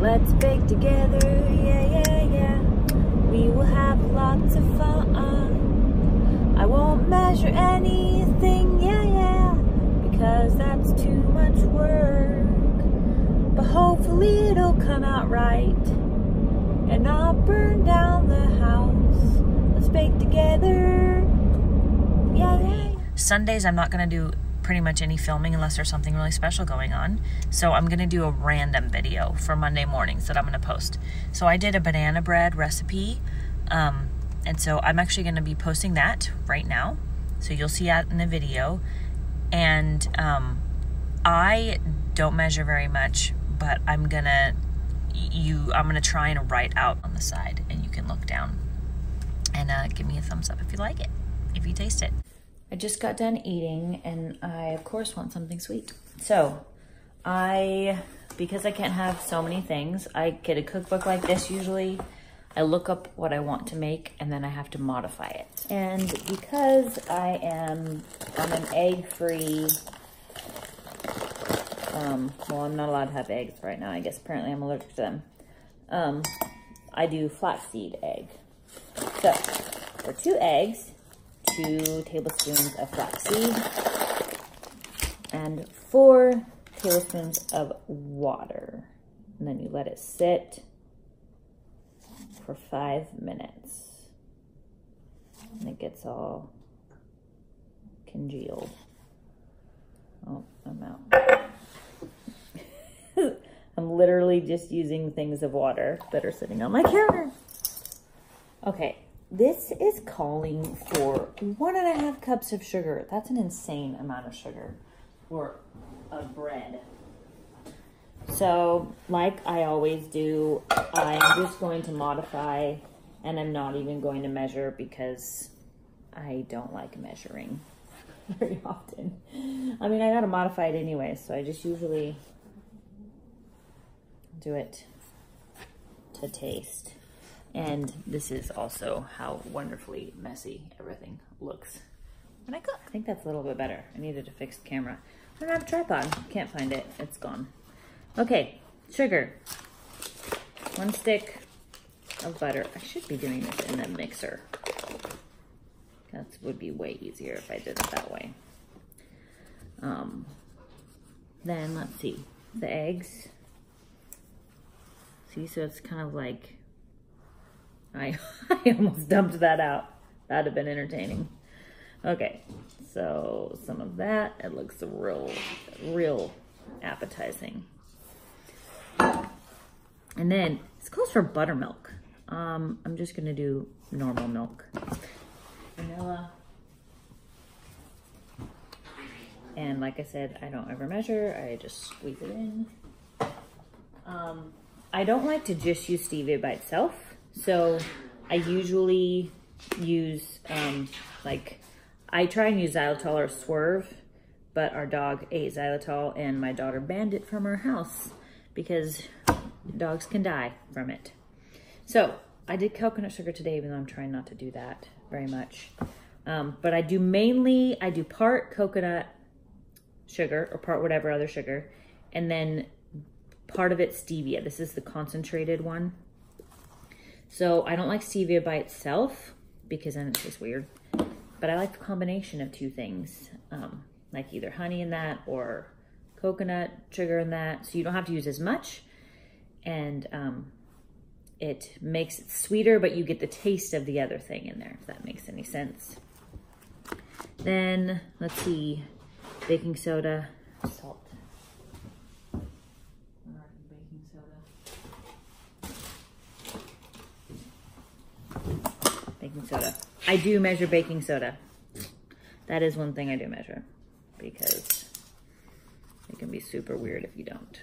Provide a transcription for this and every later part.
Let's bake together, yeah, yeah, yeah. We will have lots of fun. I won't measure anything, yeah, yeah, because that's too much work. But hopefully it'll come out right and not burn down the house. Let's bake together, yeah, yeah, yeah. Sundays I'm not gonna do pretty much any filming unless there's something really special going on. So I'm gonna do a random video for Monday mornings that I'm gonna post. So I did a banana bread recipe, and so I'm actually gonna be posting that right now. So you'll see that in the video. And I don't measure very much, but I'm gonna try and write out on the side, and you can look down and give me a thumbs up if you like it, if you taste it. I just got done eating, and I, of course, want something sweet. So, because I can't have so many things, I get a cookbook like this usually. I look up what I want to make, and then I have to modify it. And because I'm an egg-free, well, I'm not allowed to have eggs right now. I guess apparently I'm allergic to them. I do flaxseed egg. So, for 2 eggs, 2 tablespoons of flaxseed, and 4 tablespoons of water. And then you let it sit for 5 minutes. And it gets all congealed. Oh, I'm out. I'm literally just using things of water that are sitting on my counter. Okay. This is calling for 1.5 cups of sugar. That's an insane amount of sugar for a bread. So, like I always do, I'm just going to modify, and I'm not even going to measure because I don't like measuring very often. I mean, I gotta modify it anyway, so I just usually do it to taste. And this is also how wonderfully messy everything looks when I cook. I think that's a little bit better. I needed to fix the camera. I don't have a tripod. Can't find it. It's gone. Okay, sugar. 1 stick of butter. I should be doing this in the mixer. That would be way easier if I did it that way. Then let's see. The eggs. See, so it's kind of like, I almost dumped that out. That'd have been entertaining. Okay, so some of that. It looks real appetizing. And then this calls for buttermilk. I'm just gonna do normal milk. Vanilla. And like I said, I don't ever measure. I just squeeze it in. I don't like to just use stevia by itself. So I usually use, I try and use xylitol or swerve, but our dog ate xylitol and my daughter banned it from her house because dogs can die from it. So I did coconut sugar today, even though I'm trying not to do that very much. But I do part coconut sugar or part whatever other sugar, and then part of it stevia. This is the concentrated one. So I don't like stevia by itself because then it tastes weird, but I like the combination of 2 things, like either honey in that or coconut sugar in that. So you don't have to use as much, and it makes it sweeter, but you get the taste of the other thing in there, if that makes any sense. Then let's see, baking soda, salt. Baking soda. I do measure baking soda. That is one thing I do measure because it can be super weird if you don't.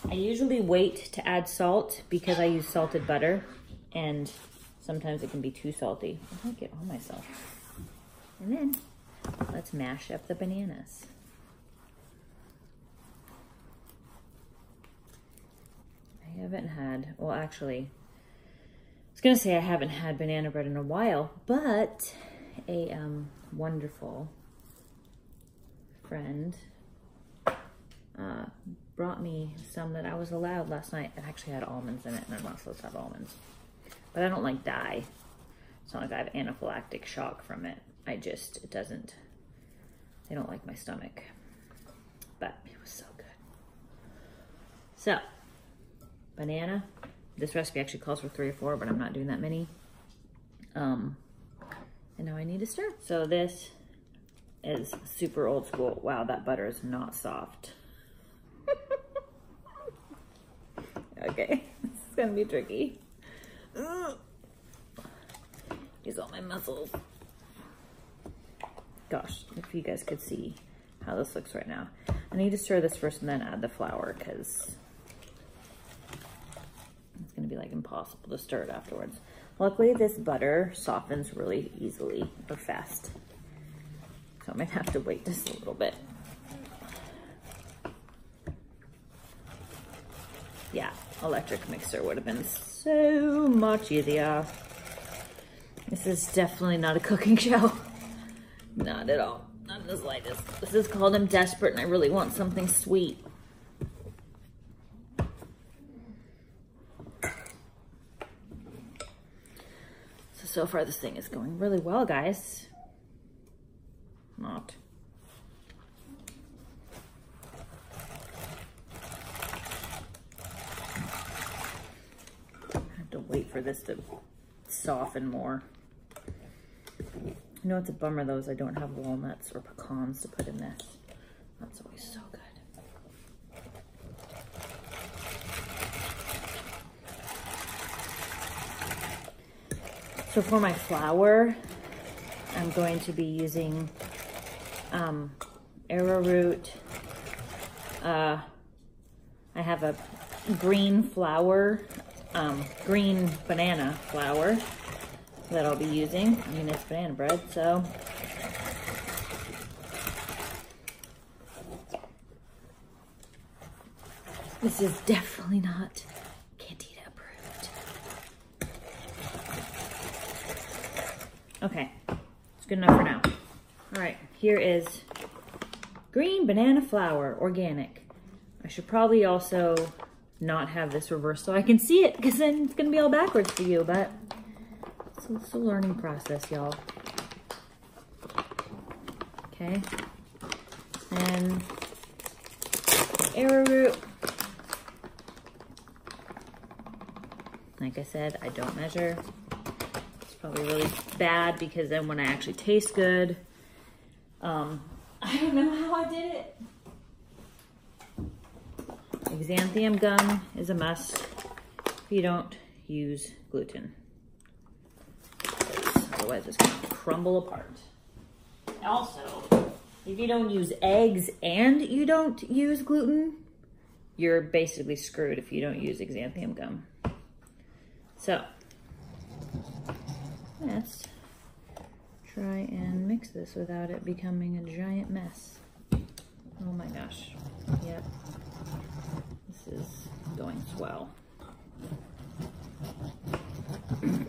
I usually wait to add salt because I use salted butter and sometimes it can be too salty. I don't get on myself. And then let's mash up the bananas. I haven't had, well actually, I was gonna say I haven't had banana bread in a while, but a wonderful friend brought me some that I was allowed last night. It actually had almonds in it, and I'm not supposed to have almonds. But I don't like dye. It's not like I have anaphylactic shock from it. It doesn't, they don't like my stomach. But it was so good. So, banana. This recipe actually calls for 3 or 4, but I'm not doing that many. And now I need to stir. So this is super old school. Wow, that butter is not soft. Okay, this is gonna be tricky. Use all my muscles. Gosh, if you guys could see how this looks right now. I need to stir this first and then add the flour because it's gonna be like impossible to stir it afterwards. Luckily, this butter softens really easily or fast. So I might have to wait just a little bit. Yeah, electric mixer would have been so much easier. This is definitely not a cooking show. Not at all. Not in the slightest. This is called I'm Desperate and I really want something sweet. So far this thing is going really well, guys. Not. I have to wait for this to soften more. You know what's a bummer though is I don't have walnuts or pecans to put in this. That's always so good. So for my flour, I'm going to be using arrowroot. I have a green flour, green banana flour that I'll be using. I mean, it's banana bread, so. This is definitely not Candida approved. Okay, it's good enough for now. All right, here is green banana flour, organic. I should probably also not have this reversed so I can see it, because then it's gonna be all backwards for you, but it's a learning process, y'all. Okay, and arrowroot. Like I said, I don't measure. It's probably really bad because then when I actually taste good, I don't know how I did it. Xanthan gum is a must if you don't use gluten. Otherwise it's gonna crumble apart. Also, if you don't use eggs and you don't use gluten, you're basically screwed if you don't use xanthan gum. So, let's try and mix this without it becoming a giant mess. Oh my gosh. Yep. This is going swell. Here,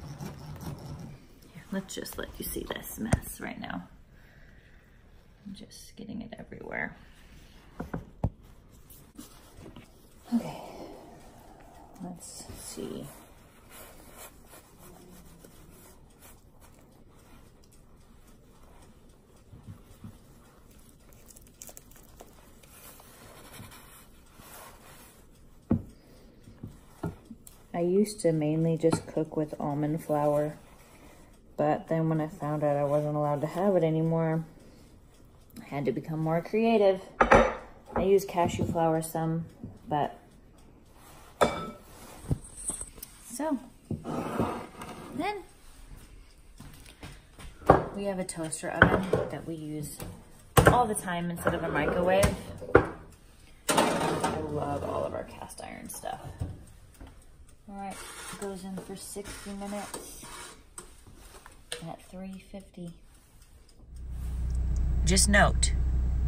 let's just let you see this mess right now. I'm just getting it everywhere. Okay. Let's see. I used to mainly just cook with almond flour, but then when I found out I wasn't allowed to have it anymore, I had to become more creative. I use cashew flour some, but so then we have a toaster oven that we use all the time instead of a microwave. I love all of our cast iron stuff. All right, it goes in for 60 minutes at 350. Just note,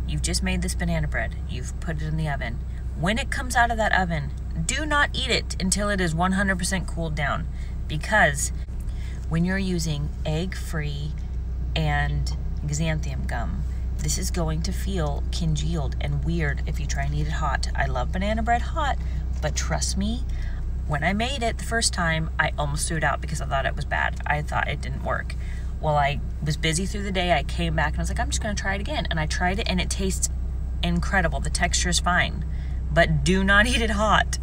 you've just made this banana bread. You've put it in the oven. When it comes out of that oven, do not eat it until it is 100% cooled down, because when you're using egg-free and xanthan gum, This is going to feel congealed and weird if you try and eat it hot. I love banana bread hot, but trust me, when I made it the first time, I almost threw it out because I thought it was bad. I thought it didn't work. Well, I was busy through the day. I came back and I was like, I'm just going to try it again. And I tried it and it tastes incredible. The texture is fine, but do not eat it hot.